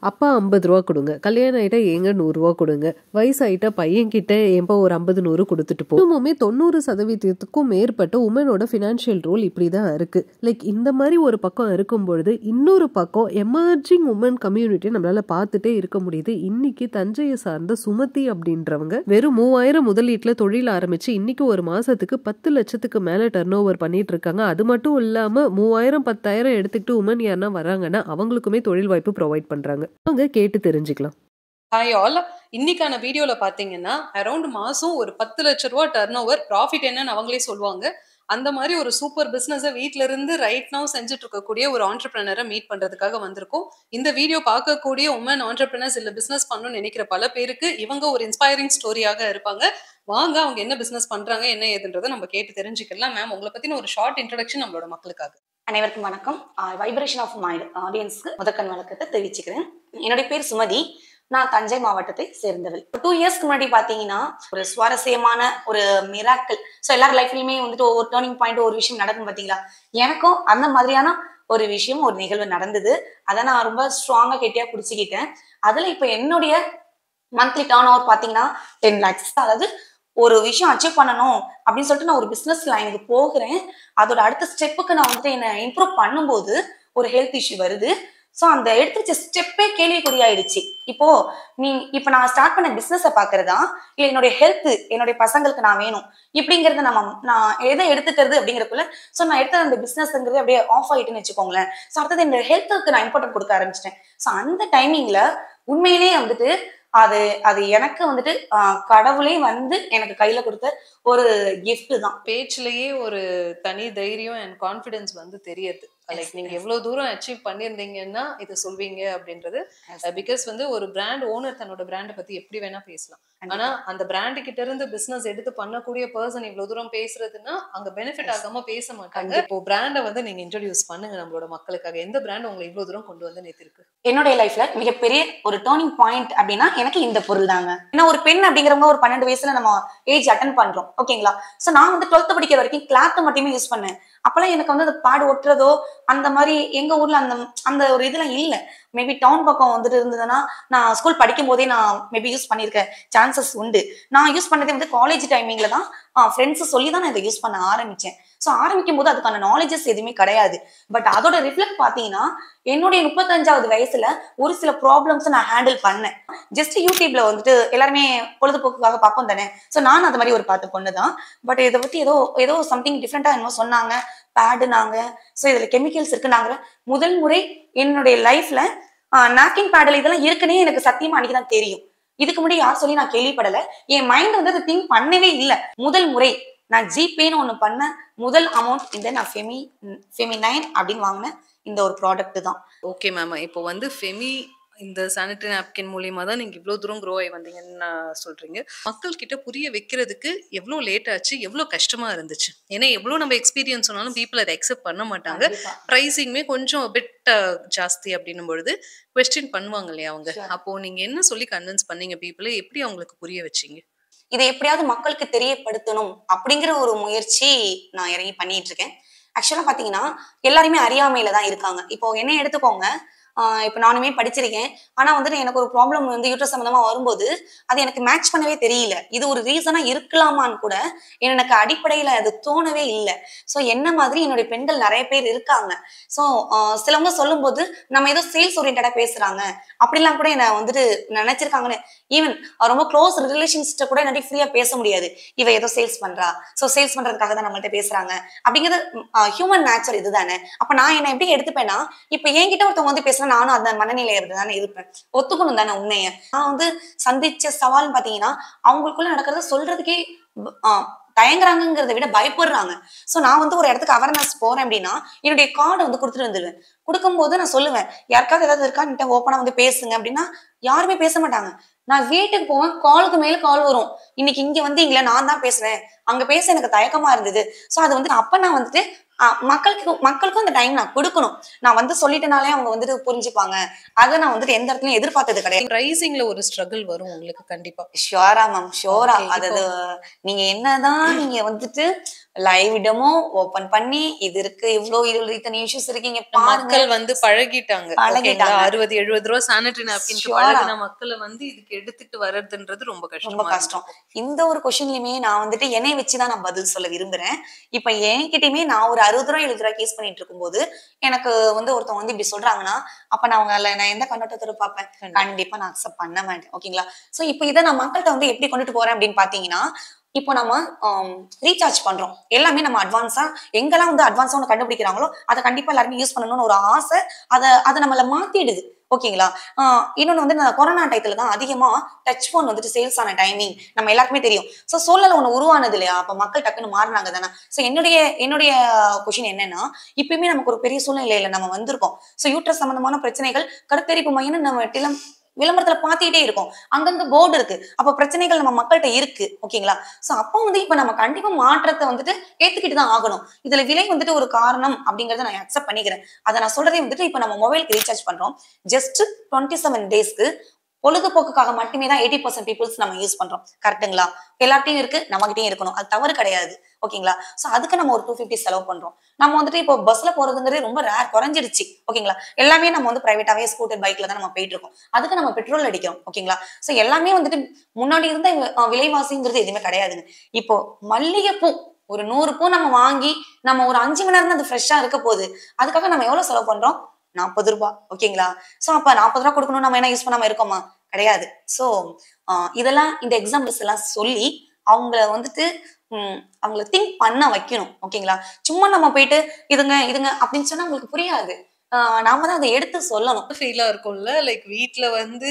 அப்பா 50 ரூபா கொடுங்க, கல்யாணம் ஆயிட்டா ஏங்க 100 ரூபா கொடுங்க, வயசாயிட்டா பையன் கிட்ட ஏன்பா ஒரு 50 100 கொடுத்துட்டு போ. இன்னுமே 90% மேற்பட்ட உமனோட ஃபினான்ஷியல் ரோல் இப்படிதான் இருக்கு. லைக் இந்த மாதிரி ஒரு பக்கம் இருக்கும் பொழுது இன்னொரு பக்கம் எமர்ஜிங் உமன் கம்யூனிட்டியை நம்மளால பார்த்துட்டே இருக்க முடியுது. இன்னைக்கு தஞ்சையை சார்ந்த சுமதி அப்படின்றவங்க வெறும் 3000 முதலீட்டுல தொழில் ஆரம்பிச்சு இன்னைக்கு ஒரு மாசத்துக்கு 10 லட்சத்துக்கு மேல டர்ன் ஓவர் பண்ணிட்டு இருக்காங்க. அது மட்டும் இல்லாம 3000 10,000 எடுத்துக்கிட்டு உமன் யாருன்னா வராங்கன்னா அவங்களுக்குமே தொழில் வாய்ப்பு ப்ரொவைட் பண்றாங்க. அவங்க கேட்டு தெரிஞ்சுக்கலாம். ஹாய் ஆல், இன்னைக்கான வீடியோல பாத்தீங்கன்னா அரௌண்ட் மாசம் ஒரு 10 லட்ச ரூபா டர்ன் ஓவர் ப்ராஃபிட் என்னன்னு அவங்களே சொல்லுவாங்க. அந்த மாதிரி ஒரு சூப்பர் பிசினஸை வீட்ல இருந்து ரைட் நவ் செஞ்சுட்டு இருக்கக்கூடிய ஒரு ஆண்டர்பிரினரை மீட் பண்றதுக்காக வந்திருக்கோம். இந்த வீடியோ பார்க்கக்கூடிய உமன் ஆண்டர்பிரினர்ஸ் இல்ல பிசினஸ் பண்ணணும்னு நினைக்கிற பல பேருக்கு இவங்க ஒரு இன்ஸ்பைரிங் ஸ்டோரியாக இருப்பாங்க. வாங்க அவங்க என்ன பிசினஸ் பண்றாங்க என்ன ஏதுன்றதை நம்ம கேட்டு தெரிஞ்சுக்கலாம். மேம், உங்களை பத்தின ஒரு ஷார்ட் இன்ட்ரோடக்ஷன் நம்மளோட மக்களுக்காக. அனைவருக்கும் வணக்கம். வைப்ரேஷன் ஆஃப் மைண்ட் ஆடியன்ஸ்க்கு முதற்கண் வணக்கத்தை தெரிவிச்சுக்கிறேன். என்னுடைய பேர் சுமதி. நான் தஞ்சை மாவட்டத்தை சேர்ந்தவள். 2 இயர்ஸ்க்கு முன்னாடி பாத்தீங்கன்னா ஒரு சுவாரஸ்யமான ஒரு மிராக்கிள். ஸோ எல்லார் லைஃப்லயுமே வந்துட்டு ஒவ்வொரு டேர்னிங் பாயிண்ட் ஒரு விஷயம் நடக்கும் பாத்தீங்களா. எனக்கும் அந்த மாதிரியான ஒரு விஷயம் ஒரு நிகழ்வு நடந்தது. அதை நான் ரொம்ப ஸ்ட்ராங்கா கெட்டியா பிடிச்சிக்கிட்டேன். அதுல இப்ப என்னுடைய மந்த்லி டர்ன் ஓவர் பாத்தீங்கன்னா 10 lakhs. அதாவது ஒரு விஷயம் அச்சீவ் பண்ணணும் அப்படின்னு சொல்லிட்டு நான் ஒரு பிசினஸ் லைனுக்கு போகிறேன். அதோட அடுத்த ஸ்டெப்புக்கு நான் வந்துட்டு என்ன இம்ப்ரூவ் பண்ணும்போது ஒரு ஹெல்த் இஷ்யூ வருது. ஸோ அந்த எடுத்து வச்ச ஸ்டெப்பே கேள்விக்குறியாயிடுச்சு. இப்ப நான் ஸ்டார்ட் பண்ண பிசினஸை பாக்குறதா இல்ல என்னுடைய ஹெல்த் என்னுடைய பசங்களுக்கு நான் வேணும் இப்படிங்கறத நான் எதை எடுத்துக்கிறது அப்படிங்கிறதுக்குள்ள ஸோ நான் எடுத்த அந்த பிசினஸ்ங்கிறது அப்படியே ஆஃப் ஆயிட்டுன்னு வச்சுக்கோங்களேன். ஸோ அடுத்தது என்னோட ஹெல்த்துக்கு நான் இம்பார்ட்டன்ட் கொடுக்க ஆரம்பிச்சிட்டேன். ஸோ அந்த டைமிங்ல உண்மையிலேயே வந்துட்டு அது எனக்கு வந்துட்டு கடவுளே வந்து எனக்கு கையில கொடுத்த ஒரு கிஃப்ட் தான். பேச்சிலேயே ஒரு தனி தைரியம் அண்ட் கான்பிடன்ஸ் வந்து தெரியுது. லைக் நீங்க எவ்வளவு தூரம் அச்சீவ் பண்ணிருந்தீங்கன்னா இதை சொல்வீங்க அப்படின்றது. பிகாஸ் வந்து ஒரு பிராண்ட் ஓனர் தன்னோட பிராண்டை பத்தி எப்படி வேணா பேசலாம். ஆனா அந்த பிராண்டு கிட்ட இருந்து பிசினஸ் எடுத்து பண்ணக்கூடிய பர்சன் இவ்வளவு தூரம் பேசுறதுன்னா அங்க பெனிஃபிட் ஆகாம பேச மாட்டாங்க. இப்போ பிராண்டை வந்து நீங்க இன்ட்ரோடியூஸ் பண்ணுங்க நம்மளோட மக்களுக்காக. எந்த பிராண்ட் உங்களை இவ்வளவு தூரம் கொண்டு வந்து நிறுத்திருக்கு? என்னுடைய லைஃப்ல மிகப்பெரிய ஒரு டேர்னிங் பாயிண்ட் அப்படின்னா எனக்கு இந்த பொருள் தாங்க. ஏன்னா ஒரு பெண் அப்படிங்கிறவங்க ஒரு 12 வயசுல நம்ம ஏஜ் அட்டன் பண்றோம், ஓகேங்களா. சோ நான் வந்து 12th படிக்கிற வரைக்கும் கிளாத் மட்டுமே யூஸ் பண்ணேன். அப்பெல்லாம் எனக்கு வந்து அந்த பேட் ஒட்டுறதோ அந்த மாதிரி எங்க ஊர்ல அந்த ஒரு இதெல்லாம் இல்லை. மேபி டவுன் பக்கம் வந்துட்டு இருந்ததுன்னா நான் ஸ்கூல் படிக்கும் போதே நான் மேபி யூஸ் பண்ணியிருக்கேன், சான்சஸ் உண்டு. நான் யூஸ் பண்ணதே வந்து காலேஜ் டைமிங்ல தான் ஃப்ரெண்ட்ஸ் சொல்லி தான் நான் இதை யூஸ் பண்ண ஆரம்பிச்சேன். ஸோ ஆரம்பிக்கும் போது அதுக்கான நாலேஜஸ் எதுவுமே கிடையாது. பட் அதோட ரிஃப்ளெக்ட் பார்த்தீங்கன்னா என்னுடைய 35வது வயசுல ஒரு சில ப்ராப்ளம்ஸ் நான் ஹேண்டில் பண்ணேன். ஜஸ்ட் யூடியூப்ல வந்துட்டு எல்லாருமே பொழுதுபோக்குக்காக பார்ப்போம் தானே. ஸோ நான் அந்த மாதிரி ஒரு பார்த்த பொண்ணு தான். பட் இதை பத்தி ஏதோ சம்திங் டிஃப்ரெண்டா என்னமோ சொன்னாங்க, பேடுனாங்க. ஸோ இதுல கெமிக்கல்ஸ் இருக்குனாங்க. முதல் முறை என்னுடைய லைஃப்ல நாப்கின் பேடல் இதெல்லாம் இருக்குன்னே எனக்கு சத்தியமா அன்னைக்கு தான் தெரியும். இதுக்கு முன்னாடி யார் சொல்லி நான் கேள்விப்படல. என் மைண்ட் வந்து அதை திங்க் பண்ணவே இல்லை. முதல் முறை நான் ஜிபேன்னு ஒண்ணு பண்ண முதல் அமௌண்ட் இந்த நான் ஃபெமினைன் அப்படின்னு வாங்கினேன் இந்த ஒரு ப்ராடக்ட் தான். ஓகே மேம், இப்போ வந்து இந்த சானிட்டரி நாப்கின் மூலியமா தான் நீங்க இவ்வளவு தூரம் க்ரோ ஆகி வந்தீங்கன்னு சொல்றீங்க. மக்கள் கிட்ட புரிய வைக்கிறதுக்கு எவ்வளவு லேட் ஆச்சு, எவ்வளவு கஷ்டமா இருந்துச்சு? ஏன்னா எவ்வளவு நம்ம எக்ஸ்பீரியன்ஸ் சொன்னாலும் பீப்புள் அதை அக்செப்ட் பண்ண மாட்டாங்க. ப்ரைசிங்குமே கொஞ்சம் பிட் ஜாஸ்தி அப்படின்னும் பொழுது குவெஸ்டின் பண்ணுவாங்க இல்லையா அவங்க. அப்போ நீங்க என்ன சொல்லி கன்வின்ஸ் பண்ணீங்க பீப்புளை? எப்படி அவங்களுக்கு புரிய வச்சீங்க? இதை எப்படியாவது மக்களுக்கு தெரியப்படுத்தணும் அப்படிங்கிற ஒரு முயற்சி நான் இறங்கி பண்ணிட்டு இருக்கேன். ஆக்சுவலா பாத்தீங்கன்னா எல்லாருமே அறியாமையில தான் இருக்காங்க. இப்போ என்ன எடுத்துக்கோங்க, இப்போ நானுமே படிச்சிருக்கேன். ஆனா வந்துட்டு எனக்கு ஒரு ப்ராப்ளம் வந்து யூட்ரஸ் சம்பந்தமா வரும்போது அது எனக்கு மேட்ச் பண்ணவே தெரியல. இது ஒரு ரீசனா இருக்கலாமான்னு கூட எனக்கு அடிப்படையில அது தோணவே இல்லை. ஸோ என்ன மாதிரி என்னுடைய பெண்கள் நிறைய பேர் இருக்காங்க. ஸோ சிலவங்க சொல்லும் போது நம்ம ஏதோ சேல்ஸ் ஓரியன்டா பேசுறாங்க அப்படிலாம் கூட என்ன வந்துட்டு நினைச்சிருக்காங்கன்னு. ஈவன் ரொம்ப க்ளோஸ் ரிலேஷன்ஸ்கிட்ட கூட என்னாடி ஃப்ரீயா பேச முடியாது. இவ ஏதோ சேல்ஸ் பண்றா, ஸோ சேல்ஸ் பண்றதுக்காக தான் நம்மள்ட்ட பேசுறாங்க அப்படிங்கிறது ஹியூமன் நேச்சர் இதுதானே. அப்ப நான் என்ன எப்படி எடுத்துப்பேன்னா, இப்ப என்கிட்ட ஒருத்தவங்க வந்து பேசுனா நானும் அந்த மனநிலையில தானே இருப்பேன். ஒத்துக்கணும் தானே உண்மையை. நான் வந்து சந்திச்ச சவால்னு பாத்தீங்கன்னா அவங்களுக்குள்ள நடக்கிறத சொல்றதுக்கே தயங்குறாங்கிறத விட பயப்படுறாங்க. ஸோ நான் வந்து ஒரு இடத்துக்கு அவேர்னஸ் போறேன் அப்படின்னா என்னுடைய கார்டை வந்து கொடுத்துட்டு வந்துடுவேன். கொடுக்கும்போது நான் சொல்லுவேன், யாருக்காவது ஏதாவது இருக்கா நீட்ட ஓப்பனா வந்து பேசுங்க அப்படின்னா யாருமே பேச மாட்டாங்க. நான் வீட்டுக்கு போவேன், காலுக்கு மேல கால் வரும். இன்னைக்கு இங்க வந்து இங்க நான் தான் பேசுறேன், அங்க பேச எனக்கு தயக்கமா இருந்தது. ஸோ அது வந்து அப்ப நான் வந்துட்டு மக்களுக்கும் அந்த டைம் நான் கொடுக்கணும். நான் வந்து சொல்லிட்டனாலே அவங்க வந்துட்டு புரிஞ்சுப்பாங்க. அதை நான் வந்துட்டு எந்த இடத்துலயும் எதிர்பார்த்தது கிடையாது. ரைசிங்ல ஒரு ஸ்ட்ரகிள் வரும் உங்களுக்கு கண்டிப்பா. ஷியோரா மேம், ஷியோரா. அதாவது நீங்க என்னதான் நீங்க வந்துட்டு லைவ் டெமோ ஓபன் பண்ணி இது இருக்கு, இவ்வளவு இத்தனை இஷ்யூஸ் இருக்கீங்க பாருங்க. மக்கள் வந்து பழகிட்டாங்க. 60-70 ரூபா சானிட்டரி நாப்கின்க்கு பழகின மக்களை வந்து இதுக்கு எடுத்துட்டு வர்றதுன்றது ரொம்ப கஷ்டம். இந்த ஒரு கொஸ்டின்லயுமே நான் வந்துட்டு என்னை வச்சுதான் நான் பதில் சொல்ல விரும்புறேன். இப்ப என்கிட்டயுமே நான் ஒரு 60 ரூபாய் 70 ரூபாய் கேஸ் பண்ணிட்டு இருக்கும்போது எனக்கு வந்து ஒருத்தவங்க வந்து இப்படி சொல்றாங்கன்னா, அப்ப நான் எந்த கண்ணோட்டத்தோட பார்ப்பேன்? கண்டிப்பா நான் அக்செப்ட் பண்ண மாட்டேன். ஓகேங்களா? சோ இப்ப இதை நான் மக்கள்கிட்ட வந்து எப்படி கொண்டுட்டு போறேன் அப்படின்னு பாத்தீங்கன்னா, இப்போ நம்ம ரீசார்ஜ் பண்றோம், எல்லாமே நம்ம அட்வான்ஸா எங்கெல்லாம் வந்து அட்வான்ஸா ஒன்று கண்டுபிடிக்கிறாங்களோ அதை கண்டிப்பா எல்லாருமே யூஸ் பண்ணணும்னு ஒரு ஆசை அதை நம்மள மாத்திடுது. ஓகேங்களா? இன்னொன்னு வந்து கொரோனா டயத்துல தான் அதிகமா டச் போன் வந்துட்டு சேல்ஸ் ஆன டைமிங் நம்ம எல்லாருக்குமே தெரியும். சோ சூழல் ஒண்ணு உருவானது இல்லையா? அப்ப மக்கள் டக்குன்னு மாறினாங்க தானே. சோ என்னுடைய கொஸ்டின் என்னன்னா, இப்பயுமே நமக்கு ஒரு பெரிய சூழ்நிலையில நம்ம வந்திருக்கோம். சோ யூட்ரஸ் சம்பந்தமான பிரச்சனைகள், கருத்தரிப்பு மையம்னு நம்ம விளம்பரத்துல பாத்துக்கிட்டே இருக்கும், அங்கங்க போர்டு இருக்கு. அப்ப பிரச்சனைகள் நம்ம மக்கள்கிட்ட இருக்கு. ஓகேங்களா? சோ அப்ப வந்து இப்ப நம்ம கண்டிப்பா மாற்றத்தை வந்துட்டு ஏத்துக்கிட்டு தான் ஆகணும். இதுல விலை வந்துட்டு ஒரு காரணம் அப்படிங்கறத நான் அக்செப்ட் பண்ணிக்கிறேன். அதை நான் சொல்றதே வந்துட்டு இப்ப நம்ம மொபைலுக்கு ரீசார்ஜ் பண்றோம், ஜஸ்ட் 27 டேஸ்க்கு பொழுதுபோக்குக்காக மட்டுமே தான் 80% பீப்புள்ஸ் நம்ம யூஸ் பண்றோம். கரெக்டுங்களா? எல்லார்ட்டையும் இருக்கு, நம்ம கிட்டயும் இருக்கணும், அது தவறு கிடையாது. ஓகேங்களா? சோ அதுக்கு நம்ம ஒரு 250 செலவு பண்றோம். நம்ம வந்துட்டு இப்போ பஸ்ல போறதுங்கிறது ரொம்ப ரேர், குறைஞ்சிருச்சு. ஓகேங்களா? எல்லாமே நம்ம வந்து பிரைவேட்டாவே ஸ்கூட்டர் பைக்ல தான் நம்ம போயிட்டு இருக்கோம். அதுக்கு நம்ம பெட்ரோல் அடிக்கிறோம். ஓகேங்களா? சோ எல்லாமே வந்துட்டு முன்னாடி இருந்த விலைவாசிங்கிறது எதுவுமே கிடையாதுங்க. இப்போ மல்லிகைப்பூ ஒரு 100 பூ நம்ம வாங்கி நம்ம ஒரு 5 மணி நேரம் தான் அது ஃப்ரெஷ்ஷா இருக்க போகுது. அதுக்காக நம்ம எவ்வளவு செலவு பண்றோம்? 40 ரூபாய். ஓகேங்களா? சோ அப்ப 40 ரூபாய் கொடுக்கணும், நம்ம என்ன யூஸ் பண்ணாம இருக்கோமா? கிடையாது. சோ இதெல்லாம் இந்த எக்ஸாம்பிள்ஸ் எல்லாம் சொல்லி அவங்கள வந்துட்டு அவங்கள திங்க் பண்ண வைக்கணும். ஓகேங்களா? சும்மா நம்ம போயிட்டு இதுங்க அப்படின்னு சொன்னா அவங்களுக்கு புரியாது. நாம தான் அதை எடுத்து சொல்லணும். ஃபீலா இருக்கும்ல, லைக் வீட்ல வந்து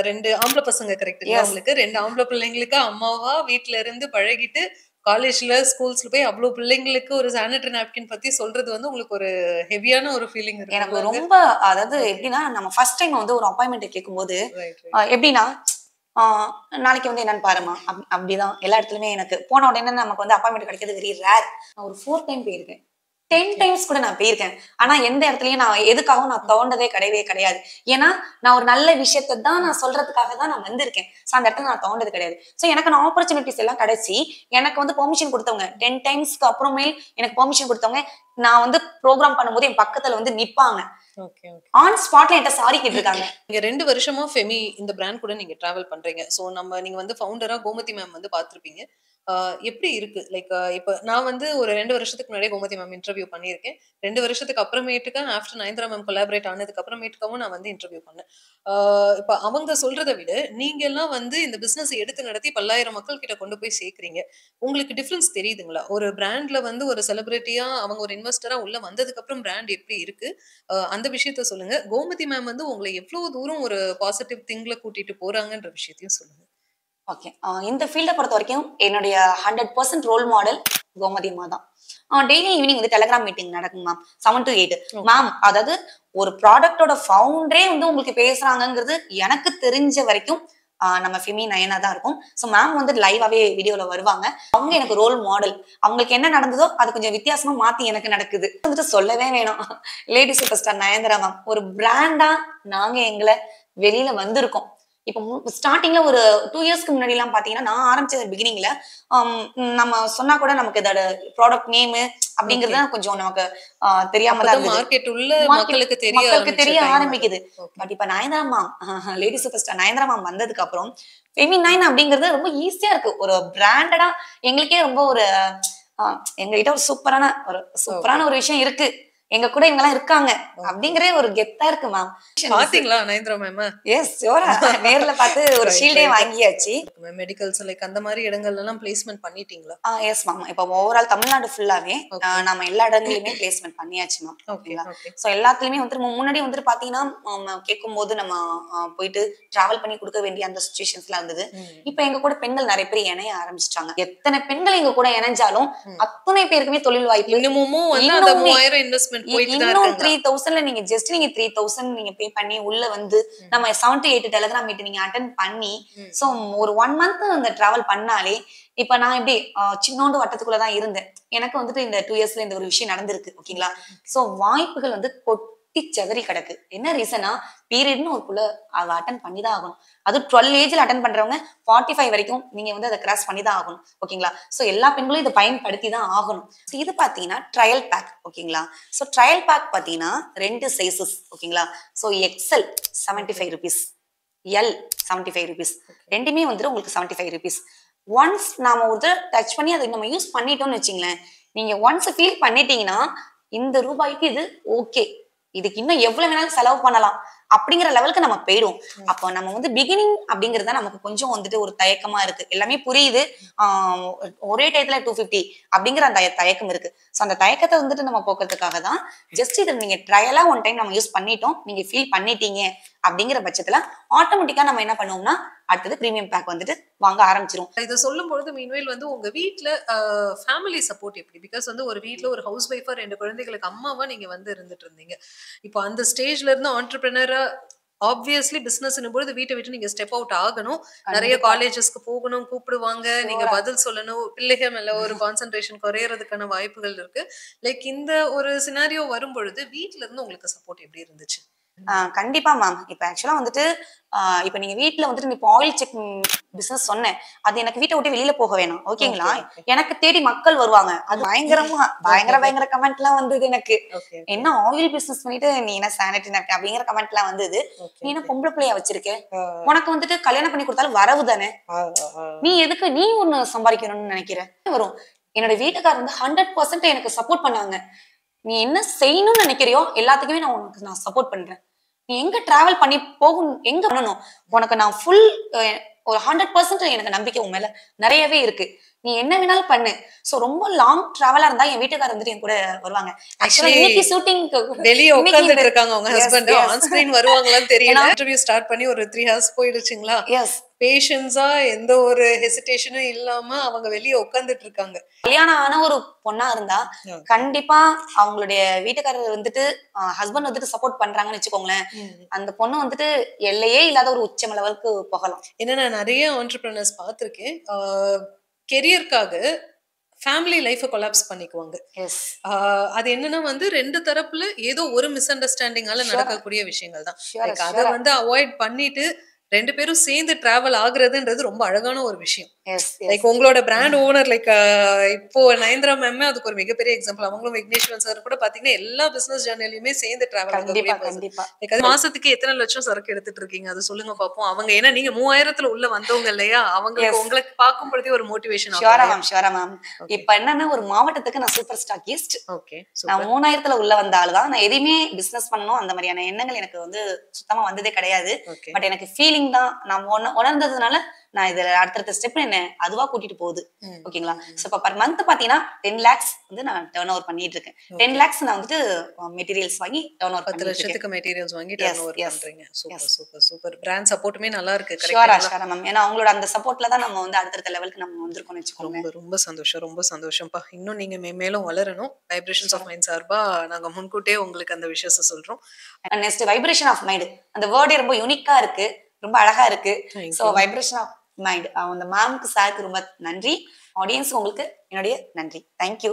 2 ஆம்பளை பசங்க கரெக்ட்டுங்களா? உங்களுக்கு 2 ஆம்பளை பிள்ளைங்களுக்கு அம்மாவா வீட்ல இருந்து பழகிட்டு காலேஜ்ல ஸ்கூல்ஸ்ல போய் அவ்வளவு பிள்ளைங்களுக்கு ஒரு சானிட்டரி நாப்கின் பத்தி சொல்றது வந்து உங்களுக்கு ஒரு ஹெவியான ஒரு ஃபீலிங் இருக்கு. எனக்கு ரொம்ப, அதாவது எப்படின்னா, நம்ம ஃபர்ஸ்ட் டைம் வந்து ஒரு அப்பாயின்மெண்ட் கேட்கும்போது எப்படின்னா, நாளைக்கு வந்து என்னன்னு பாருமா அப்படிதான் எல்லா இடத்துலயுமே எனக்கு போன உடனே நமக்கு வந்து அப்பாயின்மெண்ட் கிடைக்கிறது வெரி ரேர். நான் ஒரு 4 டைம் போயிருக்கேன், 10 டைம்ஸ் கூட நான் போயிருக்கேன். ஆனா எந்த இடத்துலயும் நான் எதுக்காகவும் நான் தோண்டதே கிடையாது. ஏன்னா நான் ஒரு நல்ல விஷயத்தை தான் நான் சொல்றதுக்காக தான் நான் வந்திருக்கேன். சோ அந்த இடத்துல நான் தோண்டது கிடையாது. சோ எனக்கு நான் ஆப்பர்ச்சுனிட்டிஸ் எல்லாம் கிடைச்சி எனக்கு வந்து பெர்மிஷன் கொடுத்தவங்க 10 டைம்ஸ்க்கு அப்புறமே எனக்கு பெர்மிஷன் கொடுத்தவங்க, நான் வந்து ப்ரோக்ராம் பண்ணும்போது என் பக்கத்துல வந்து நிப்பாங்க. ஆன் ஸ்பாட்ல என்கிட்ட சாரி கேட்டிருக்காங்க. நீங்க 2 வருஷமா ஃபெமி இந்த பிராண்ட் கூட நீங்க டிராவல் பண்றீங்க. சோ நீங்க வந்து ஃபவுண்டரா கோமதி மேம் வந்து பாத்திருப்பீங்க. எப்படி இருக்கு? லைக் இப்ப நான் வந்து ஒரு 2 வருஷத்துக்கு முன்னாடியே கோமதி மேம் இன்டர்வியூ பண்ணியிருக்கேன். 2 வருஷத்துக்கு அப்புறமேட்டுக்கா ஆஃப்டர் நயன்தாரா மேம் கொலாபரேட் ஆனதுக்கு அப்புறமேட்டுக்காவும் நான் வந்து இன்டர்வியூ பண்ணேன். இப்ப அவங்க சொல்றதை விட நீங்க எல்லாம் வந்து இந்த பிசினஸ் எடுத்து நடத்தி பல்லாயிரம் மக்கள் கிட்ட கொண்டு போய் சேர்க்கிறீங்க. உங்களுக்கு டிஃபரன்ஸ் தெரியுதுங்களா? ஒரு பிராண்ட்ல வந்து ஒரு செலிபிரிட்டியா அவங்க ஒரு இன்வெஸ்டரா உள்ள வந்ததுக்கு அப்புறம் பிராண்ட் எப்படி இருக்கு? அந்த விஷயத்த சொல்லுங்க. கோமதி மேம் வந்து உங்களை எவ்வளவு தூரம் ஒரு பாசிட்டிவ் திங்க்ல கூட்டிட்டு போறாங்கன்ற விஷயத்தையும் சொல்லுங்க. ஓகே, இந்த ஃபீல்டை பொறுத்த வரைக்கும் என்னுடைய 100% ரோல் மாடல் கோமதி அம்மா தான். டெய்லி ஈவினிங் வந்து டெலிகிராம் மீட்டிங் நடக்கும் மேம், 7 to 8. மேம், அதாவது ஒரு ப்ராடக்டோட ஃபவுண்டரே வந்து உங்களுக்கு பேசுறாங்கிறது எனக்கு தெரிஞ்ச வரைக்கும் நம்ம ஃபெமி நயனா தான் இருக்கும். ஸோ மேம் வந்து லைவாவே வீடியோல வருவாங்க. அவங்க எனக்கு ரோல் மாடல். அவங்களுக்கு என்ன நடந்ததோ அது கொஞ்சம் வித்தியாசமா மாத்தி எனக்கு நடக்குது வந்துட்டு சொல்லவே வேணும். Lady super star Nayanthara ma'am ஒரு பிராண்டா நாங்க எங்களை வெளியில வந்திருக்கோம். இப்போ ஸ்டார்டிங்ல ஒரு 2 இயர்ஸ்க்கு முன்னாடி எல்லாம் பாத்தீங்கன்னா, நான் ஆரம்பிச்ச பிகினிங்ல நம்ம சொன்னா கூட நமக்கு இதோட ப்ராடக்ட் நேம் அப்படிங்கறது கொஞ்சம் நமக்கு தெரியாம தான் மக்களுக்கு தெரிய ஆரம்பிக்குது. பட் இப்ப Nayanthara ma'am, lady super star Nayanthara ma'am வந்ததுக்கு அப்புறம் ஃபெமி நயன் அப்படிங்கிறது ரொம்ப ஈஸியா இருக்கு. ஒரு பிராண்டடா எங்களுக்கே ரொம்ப ஒரு எங்ககிட்ட ஒரு சூப்பரான ஒரு விஷயம் இருக்கு, எங்க கூட இவங்க எல்லாம் இருக்காங்க அப்படிங்கறே ஒரு கெத்தா இருக்கு மேம். பாத்தீங்களா நயன்தாரா மேம்? எஸ் ஷூரா, நேர்ல பார்த்து ஒரு ஷீல்டே வாங்கியாச்சு. மெடிக்கல்ஸ் லைக் அந்த மாதிரி இடங்கள்ல எல்லாம் பிளேஸ்மென்ட் பண்ணிட்டீங்களா? எஸ் மேம், இப்போ ஓவரால் தமிழ்நாடு ஃபுல்லாவே நம்ம எல்லா இடங்களிலுமே பிளேஸ்மென்ட் பண்ணியாச்சு மேம். ஓகேங்களா? சோ எல்லாத்துலயுமே வந்து முன்னாடி வந்துட்டு பாத்தீங்கன்னா கேட்கும்போது நம்ம போயிட்டு டிராவல் பண்ணி கொடுக்க வேண்டிய அந்த சிச்சுவேஷன்ஸ்லாம் இருந்தது. இப்போ எங்க கூட பெண்கள் நிறைய பேர் இணைய ஆரம்பிச்சிட்டாங்க. எத்தனை பெண்கள் எங்க கூட இணைஞ்சாலும் அத்தனை பேருக்குமே தொழில் வாய்ப்பு இன்னமும் இன்னும் 3000 நீங்க ஜஸ்ட் 3000 நீங்க பே பண்ணி உள்ள வந்து நம்ம 7 to 8 டெலிகிராம் மீட்டிங் நீங்க அட்டெண்ட் பண்ணி சோ ஒரு 1 month அந்த டிராவல் பண்ணாலே, இப்ப நான் எப்படி சின்னோண்டு வட்டத்துக்குள்ளதான் இருந்தேன், எனக்கு வந்துட்டு இந்த 2 இயர்ஸ்ல இந்த ஒரு விஷயம் நடந்திருக்கு. ஓகேங்களா? சோ வாய்ப்புகள் வந்து குட்டி செதறி கிடக்கு. என்ன ரீசனா, பீரியட்னு ஒரு புள்ள அவ அட்டன் பண்ணி தான் ஆகணும். அது 12 ஏஜ்ல அட்டன் பண்றவங்க 45 வரைக்கும் நீங்க வந்து அதை கிராஸ் பண்ணி தான் ஆகணும். ஓகேங்களா? ஸோ எல்லா பெண்களும் இதை பயன்படுத்தி தான் ஆகணும். ஸோ இது பாத்தீங்கன்னா ட்ரையல் பேக். ஓகேங்களா? ஸோ ட்ரையல் பேக் பாத்தீங்கன்னா 2 சைசஸ். ஓகேங்களா? So XL 75 rupees, L 75 rupees, ரெண்டுமே வந்துட்டு உங்களுக்கு 75 rupees. ஒன்ஸ் நாம ஒரு டச் பண்ணி அதை நம்ம யூஸ் பண்ணிட்டோம்னு வச்சுங்களேன், நீங்க ஒன்ஸ் ஃபீல் பண்ணிட்டீங்கன்னா இந்த ரூபாய்க்கு இது ஓகே, இதுக்கு இன்னும் எவ்வளவு வேணாலும் செலவு பண்ணலாம் அப்படிங்கிற லெவலுக்கு நம்ம போயிடும். அப்போ நம்ம வந்து பிகினிங் அப்படிங்கறத நமக்கு கொஞ்சம் வந்துட்டு ஒரு தயக்கமா இருக்கு. எல்லாமே புரியுது, ஒரே டயத்துல 250 அப்படிங்கிற அந்த தயக்கம் இருக்கு. ஸோ அந்த தயக்கத்தை வந்துட்டு நம்ம போக்குறதுக்காக தான் ஜஸ்ட் இதை நீங்க ட்ரையலா ஒன் டைம் நம்ம யூஸ் பண்ணிட்டோம், நீங்க ஃபீல் பண்ணிட்டீங்க அப்படிங்கிற பட்சத்துல ஆட்டோமேட்டிக்கா நம்ம என்ன பண்ணுவோம்னா அடுத்தது பிரீமியம் பேக் வந்துட்டு வாங்க ஆரம்பிச்சிரும். இதை சொல்லும் பொழுது மீன்வேல் வந்து உங்க வீட்டுல ஃபேமிலி சப்போர்ட் எப்படி? பிகாஸ் வந்து ஒரு வீட்டுல ஒரு ஹவுஸ் ஒய்ஃபா 2 குழந்தைகளுக்கு அம்மாவா நீங்க வந்து இருந்துட்டு இருந்தீங்க. இப்போ அந்த ஸ்டேஜ்ல இருந்து ஆண்டர்பிரினரா ஆப்வியஸ்லி பிசினஸ் பொழுது வீட்டை விட்டு நீங்க ஸ்டெப் அவுட் ஆகணும். நிறைய காலேஜஸ்க்கு போகணும், கூப்பிடுவாங்க, நீங்க பதில் சொல்லணும், பிள்ளைகள் மேல ஒரு கான்சென்ட்ரேஷன் குறையறதுக்கான வாய்ப்புகள் இருக்கு. லைக் இந்த ஒரு சினாரியோ வரும் பொழுது வீட்டுல இருந்து உங்களுக்கு சப்போர்ட் எப்படி இருந்துச்சு? கண்டிப்பா மேம். இப்ப ஆக்சுவலா வந்துட்டு இப்ப நீங்க வீட்டுல வந்துட்டு இப்போ ஆயில் செக் பிசினஸ் சொன்னேன், அது எனக்கு வீட்டை விட்டு வெளியில போக வேணும். ஓகேங்களா? எனக்கு தேடி மக்கள் வருவாங்க. அது பயங்கர கமெண்ட் எல்லாம் வந்தது. எனக்கு என்ன ஆயில் பிசினஸ் பண்ணிட்டு நீ என்ன சானிட்டரி நாப்கின் அப்படிங்கிற கமெண்ட் எல்லாம் வந்தது. நீ என்ன பொம்பளை பிள்ளையா வச்சிருக்க, உனக்கு வந்துட்டு கல்யாணம் பண்ணி கொடுத்தாலும் வரவு தானே, நீ எதுக்கு நீ ஒண்ணு சம்பாதிக்கணும்னு நினைக்கிற வரும். என்னோட வீட்டுக்காரர் வந்து 100% எனக்கு சப்போர்ட் பண்ணாங்க. நீ என்ன செய்யணும்னு நினைக்கிறியோ எல்லாத்துக்குமே நான் சப்போர்ட் பண்றேன். நீ எங்க டிராவல் பண்ணி போகும், எங்க பண்ணணும், உனக்கு நான் ஃபுல் ஒரு 100% எனக்கு நம்பிக்கை உன் மேல நிறையவே இருக்கு. நீ என்ன வேணாலும் பண்ணு. சோ ரொம்ப லாங் டிராவலா இருந்தா என் வீட்டுக்காரர் வந்துட்டு என் கூட வருவாங்க. ஆக்சுவலா இன்னைக்கு ஷூட்டிங் வெளியே உட்கார்ந்துட்டு இருக்காங்க உங்க ஹஸ்பண்ட், ஆன் ஸ்கிரீன் வருவாங்களான்னு தெரியல. இன்டர்வியூ ஸ்டார்ட் பண்ணி ஒரு 3 hours போயிடுச்சுங்களா? எஸ். பேஷன்ஸா எந்த ஒரு ஹெசிடேஷனும் இல்லாம அவங்க வெளியே உட்கார்ந்துட்டு இருக்காங்க. கல்யாணம் ஆன ஒரு பொண்ணா இருந்தா கண்டிப்பா அவங்களுடைய வீட்டுக்காரர் வந்துட்டு ஹஸ்பண்ட் வந்துட்டு சப்போர்ட் பண்றாங்கன்னு வச்சுக்கோங்களேன், அந்த பொண்ணு வந்துட்டு எல்லையே இல்லாத ஒரு உச்சம் லெவலுக்கு போகலாம். ஏன்னா நான் நிறைய ஆண்டர்பிரினர்ஸ் பார்த்திருக்கேன், கெரியருக்காக ஃபேமிலி லைஃபை கொலாப்ஸ் பண்ணிக்குவாங்க. அது என்னன்னா வந்து 2 தரப்புல ஏதோ ஒரு மிஸ் அண்டர்ஸ்டாண்டிங்கால நடக்கக்கூடிய விஷயங்கள் தான். அதை வந்து அவாய்ட் பண்ணிட்டு 2 பேரும் சேர்ந்து டிராவல் ஆகுறதுன்றது ரொம்ப அழகான ஒரு விஷயம். லைக் உங்களோட பிராண்ட் ஓனர் லைக் இப்போ நயன்தரா மேம் அதுக்கு ஒரு மிகப்பெரிய எக்ஸாம்பிள். அவங்களும் விக்னேஸ்வரன் சார் கூட பாத்தீங்கன்னா எல்லா பிசினஸ் ஜர்னலியுமே சேர்ந்து டிராவல் ஆகக்கூடிய. மாசத்துக்கு எத்தனை லட்சம் சரக்கு எடுத்துட்டு இருக்கீங்க அது சொல்லுங்க பாப்போம். அவங்க ஏன்னா நீங்க 3000த்துல உள்ள வந்தவங்க இல்லையா, அவங்களுக்கு உங்களுக்கு பார்க்கும் பொழுதே ஒரு மோட்டிவேஷன். இப்ப என்னன்னா ஒரு மாவட்டத்துக்கு நான் சூப்பர் ஸ்டாக்கிஸ்ட். நான் 3000த்துல உள்ள வந்த ஆளுதான். நான் எதையுமே பிசினஸ் பண்ணணும் அந்த மாதிரியான எண்ணங்கள் எனக்கு வந்து சுத்தமா வந்ததே கிடையாது. பட் எனக்கு ஃபீலிங் தான் நான் உணர்ந்ததுனால நான் இதுல அடுத்த ஸ்டெப் என்ன அதுவா கூட்டிட்டு போகுது. ஓகேங்களா? சோ இப்ப பர் மந்த் பாத்தீங்கன்னா 10 lakhs வந்து நான் டர்ன் ஓவர் பண்ணிட்டு இருக்கேன். 10 lakhs நான் வந்துட்டு மெட்டீரியல்ஸ் வாங்கி டர்ன் ஓவர் 10 லட்சத்துக்கு மெட்டீரியல்ஸ் வாங்கி டர்ன் ஓவர் பண்றீங்க. Super super super. பிராண்ட் சப்போர்ட்டுமே நல்லா இருக்கு. கரெக்ட்டா மேம். ஏன்னா அவங்களோட அந்த சப்போர்ட்ல தான் நம்ம வந்து அடுத்த லெவலுக்கு நம்ம வந்திருக்கோம்னு வெச்சுக்கோங்க. ரொம்ப சந்தோஷம், ரொம்ப சந்தோஷம்ப்பா. இன்னும் நீங்க மேலும் வளரணும். வைப்ரேஷன்ஸ் ஆஃப் மைண்ட் சார்பா நாங்க முன்கூட்டியே உங்களுக்கு அந்த விஷயத்தை சொல்றோம். நெக்ஸ்ட் வைப்ரேஷன் ஆஃப் மைண்ட், அந்த வேர்டே ரொம்ப யூனிக்கா இருக்கு, ரொம்ப அழகா இருக்கு. சோ வைப்ரேஷன் ஆஃப் மைண்ட் அந்த மேம்க்கு சாருக்கு ரொம்ப நன்றி. ஆடியன்ஸ் உங்களுக்கு என்னுடைய நன்றி. தேங்க்யூ.